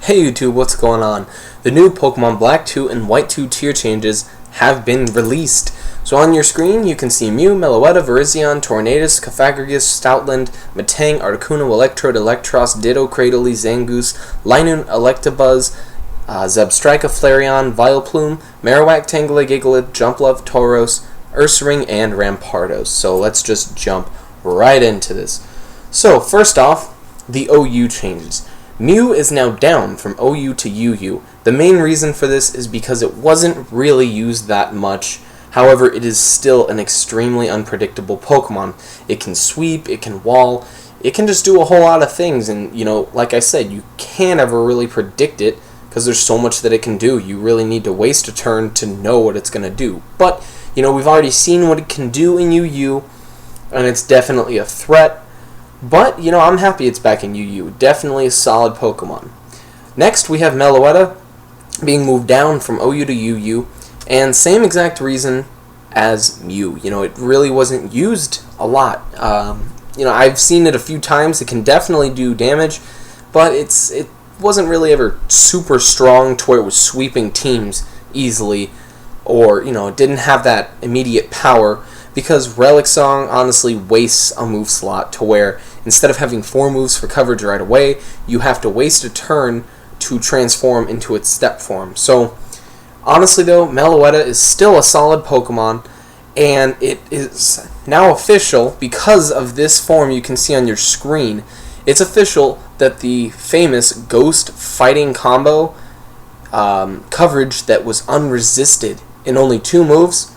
Hey YouTube, what's going on? The new Pokemon Black 2 and White 2 tier changes have been released. So on your screen you can see Mew, Meloetta, Virizion, Tornadus, Cofagrigus, Stoutland, Metang, Articuno, Electrode, Electros, Ditto, Cradily, Zangoose, Linoon, Electabuzz, Zebstrika, Flareon, Vileplume, Marowak, Tangela, Gigalith, Jumpluff, Tauros, Ursaring, and Rampardos. So let's just jump right into this. So first off, the OU changes. Mew is now down from OU to UU. The main reason for this is because it wasn't really used that much. However, it is still an extremely unpredictable Pokemon. It can sweep, it can wall, it can just do a whole lot of things, and like I said, you can't ever really predict it because there's so much that it can do. You really need to waste a turn to know what it's going to do. But, we've already seen what it can do in UU, and it's definitely a threat. But, I'm happy it's back in UU. Definitely a solid Pokemon. Next, we have Meloetta being moved down from OU to UU, and same exact reason as Mew. It really wasn't used a lot. I've seen it a few times. It can definitely do damage, but it wasn't really ever super strong to where it was sweeping teams easily, or, it didn't have that immediate power, because Relic Song honestly wastes a move slot to where instead of having 4 moves for coverage right away, you have to waste a turn to transform into its step form. So honestly though, Meloetta is still a solid Pokemon, and it is now official because of this form you can see on your screen. It's official that the famous Ghost Fighting combo coverage that was unresisted in only 2 moves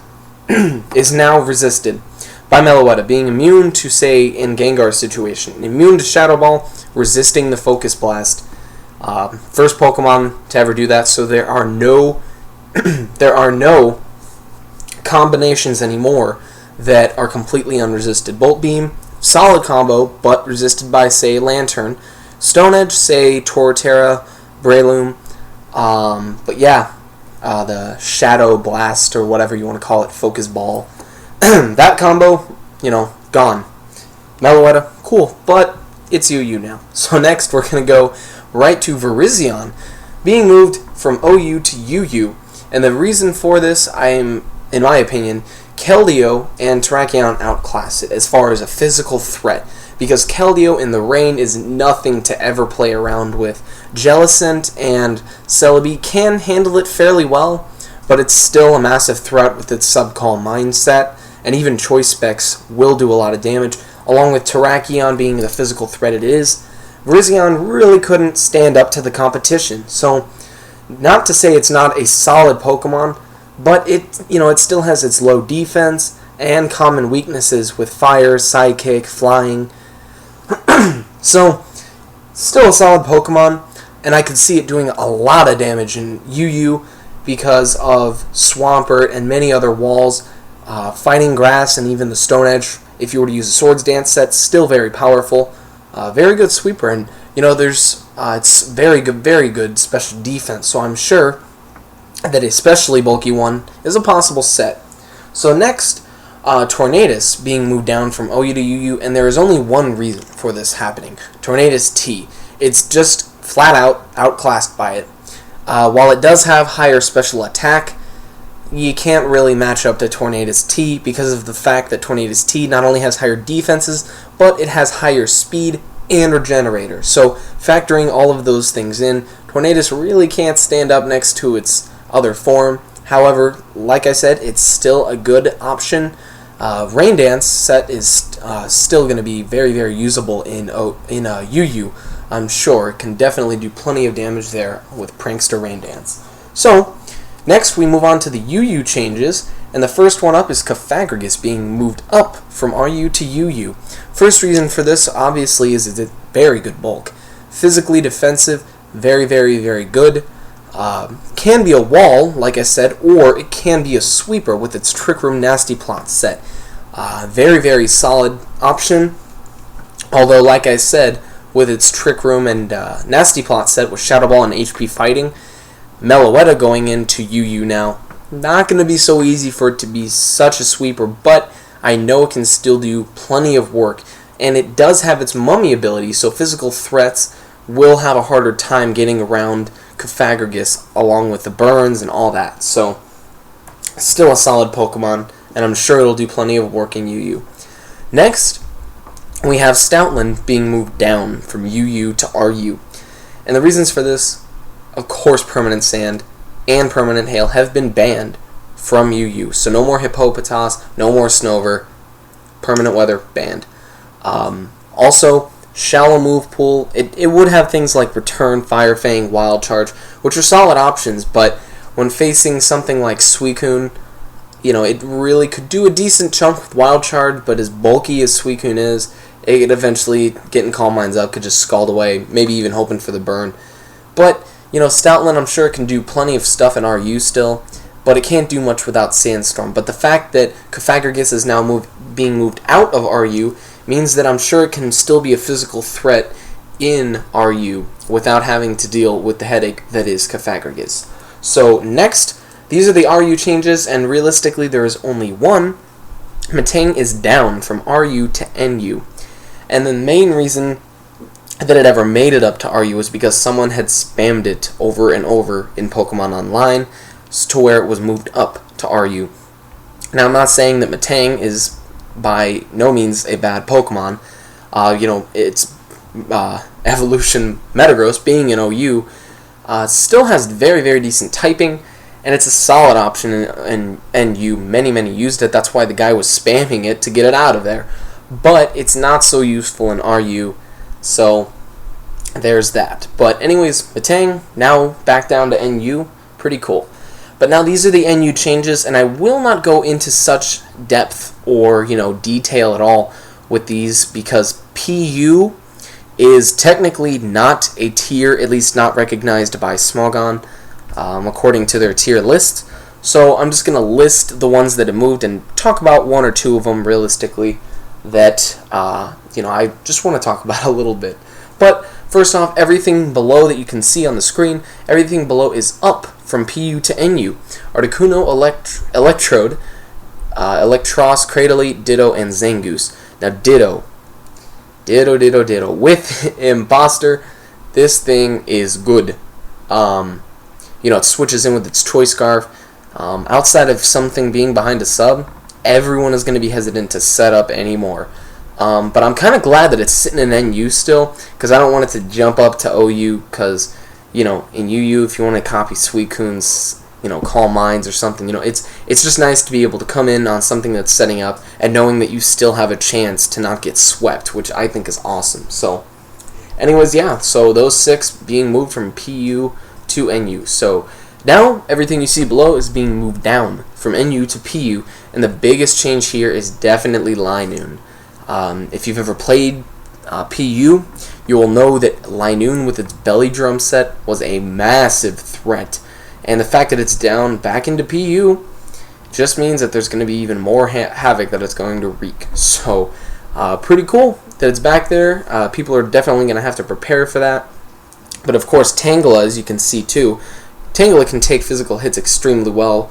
is now resisted by Meloetta, being immune to, say, in Gengar's situation, immune to Shadow Ball, resisting the Focus Blast. First Pokemon to ever do that, so there are no combinations anymore that are completely unresisted. Bolt Beam, solid combo, but resisted by, say, Lantern. Stone Edge, say, Torterra, Breloom, but yeah, the Shadow Blast, or whatever you want to call it, Focus Ball. That combo, gone. Meloetta, cool, but it's UU now. So next we're going to go right to Virizion, being moved from OU to UU. And the reason for this, in my opinion, Keldeo and Terrakion outclass it as far as a physical threat, because Keldeo in the rain is nothing to ever play around with. Jellicent and Celebi can handle it fairly well, but it's still a massive threat with its Subcall mindset, and even Choice Specs will do a lot of damage, along with Terrakion being the physical threat it is. Virizion really couldn't stand up to the competition, so not to say it's not a solid Pokemon, but it still has its low defense and common weaknesses with fire, Psychic, flying. So, still a solid Pokemon, and I could see it doing a lot of damage in UU because of Swampert and many other walls. Fighting Grass and even the Stone Edge, if you were to use a Swords Dance set, still very powerful. Very good sweeper, and it's very good special defense, so I'm sure that a specially bulky one is a possible set. So next, Tornadus being moved down from OU to UU, and there is only one reason for this happening. Tornadus T. It's just flat out outclassed by it. While it does have higher special attack, you can't really match up to Tornadus T because of the fact that Tornadus T not only has higher defenses, but it has higher speed and regenerator. So factoring all of those things in, Tornadus really can't stand up next to its other form. However, like I said, it's still a good option. Rain Dance set is still going to be very, very usable in UU. I'm sure it can definitely do plenty of damage there with Prankster Rain Dance. So next we move on to the UU changes, and the first one up is Cofagrigus being moved up from RU to UU. First reason for this, obviously, is it's a very good bulk. Physically defensive, very, very, very good. Can be a wall, like I said, or it can be a sweeper with its Trick Room Nasty Plot set. Very, very solid option. Although, like I said, with its Trick Room and Nasty Plot set with Shadow Ball and HP Fighting, Meloetta going into UU now, not going to be so easy for it to be such a sweeper, but I know it can still do plenty of work, and it does have its Mummy ability, so physical threats will have a harder time getting around Cofagrigus along with the burns and all that. So, still a solid Pokemon, and I'm sure it'll do plenty of work in UU. Next, we have Stoutland being moved down from UU to RU. And the reasons for this, of course, Permanent Sand and Permanent Hail have been banned from UU. So no more Hippopotas, no more Snover, Permanent Weather banned. Also, Shallow Move Pool, it would have things like Return, Fire Fang, Wild Charge, which are solid options, but when facing something like Suicune, it really could do a decent chunk with Wild Charge, but as bulky as Suicune is, it could eventually, getting Calm Minds up, could just scald away, maybe even hoping for the burn. But, Stoutland, I'm sure it can do plenty of stuff in RU still, but it can't do much without Sandstorm. But the fact that Cofagrigus is now being moved out of RU means that I'm sure it can still be a physical threat in RU without having to deal with the headache that is Cofagrigus. So next, these are the RU changes, and realistically there is only one. Metang is down from RU to NU. And the main reason that it ever made it up to RU was because someone had spammed it over and over in Pokemon Online to where it was moved up to RU. Now, I'm not saying that Metang is by no means a bad Pokemon. Its evolution Metagross, being an OU, still has very, very decent typing, and it's a solid option in NU. Many used it. That's why the guy was spamming it to get it out of there. But it's not so useful in RU, so there's that. But anyways, Metang now back down to NU. Pretty cool. But now these are the NU changes, and I will not go into such depth or detail at all with these because PU is technically not a tier, at least not recognized by Smogon, according to their tier list. So I'm just going to list the ones that have moved and talk about one or two of them realistically that I just want to talk about a little bit. But first off, everything below that you can see on the screen, everything below is up from PU to NU. Articuno, Electrode, Electros, Cradily, Ditto, and Zangoose. Now Ditto with Imposter, this thing is good. It switches in with its Choice Scarf. Outside of something being behind a sub, everyone is going to be hesitant to set up anymore. But I'm kind of glad that it's sitting in NU still, because I don't want it to jump up to OU, because, in UU, if you want to copy Suicune's, Calm Minds or something, it's just nice to be able to come in on something that's setting up, and knowing that you still have a chance to not get swept, which I think is awesome. So, anyways, yeah, so those 6 being moved from PU to NU. So, now, everything you see below is being moved down from NU to PU, and the biggest change here is definitely Linoone. If you've ever played PU, you will know that Linoone with its belly drum set was a massive threat, and the fact that it's down back into PU just means that there's going to be even more havoc that it's going to wreak. So, pretty cool that it's back there. People are definitely going to have to prepare for that. But of course, Tangela, as you can see too, Tangela can take physical hits extremely well,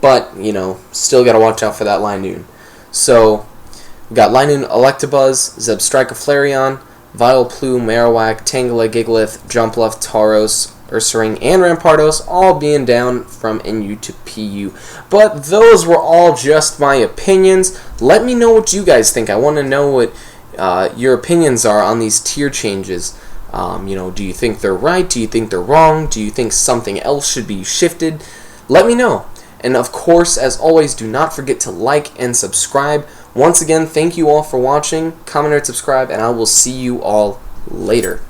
but, still got to watch out for that Linoone. So, we got Linoone, Electabuzz, Zebstrika, Flareon, Vileplume, Marowak, Tangela, Gigalith, Jumpluff, Tauros, Ursaring, and Rampardos all being down from NU to PU. But those were all just my opinions. Let me know what you guys think. I want to know what your opinions are on these tier changes. Do you think they're right? Do you think they're wrong? Do you think something else should be shifted? Let me know. And of course, as always, do not forget to like and subscribe. Once again, thank you all for watching. Comment, rate, subscribe, and I will see you all later.